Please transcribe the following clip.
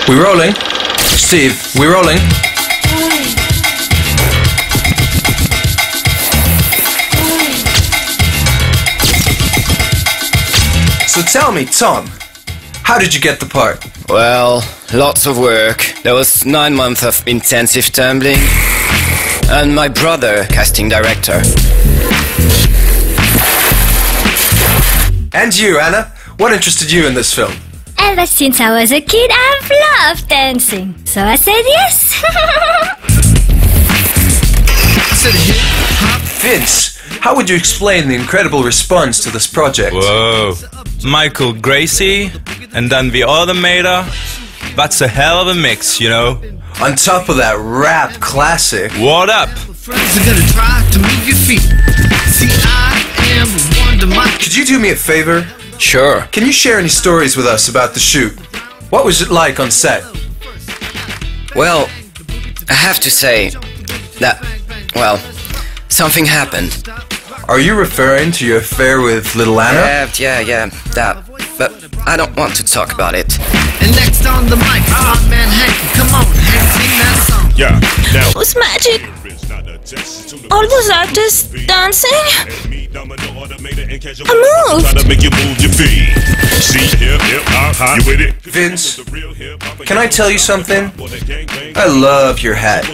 We rolling? Steve, we rolling? So tell me, Tom, how did you get the part? Well, lots of work. There was 9 months of intensive tumbling. And my brother, casting director. And you, Anna? What interested you in this film? Ever since I was a kid, I've loved dancing. So I said yes. Vince, how would you explain the incredible response to this project? Whoa. Michael Gracie and then the automator. That's a hell of a mix, you know? On top of that rap classic. What up? Could you do me a favor? Sure. Can you share any stories with us about the shoot? What was it like on set? Well, I have to say that, well, something happened. Are you referring to your affair with little Anna? Yeah, that. But I don't want to talk about it. And next on the mic, our man Hank. Come on, Hank, sing that song. Yeah, now. It was magic. All those artists dancing. I moved. Try to make you move your feet. See, hip, you with it? Vince, can I tell you something? I love your hat.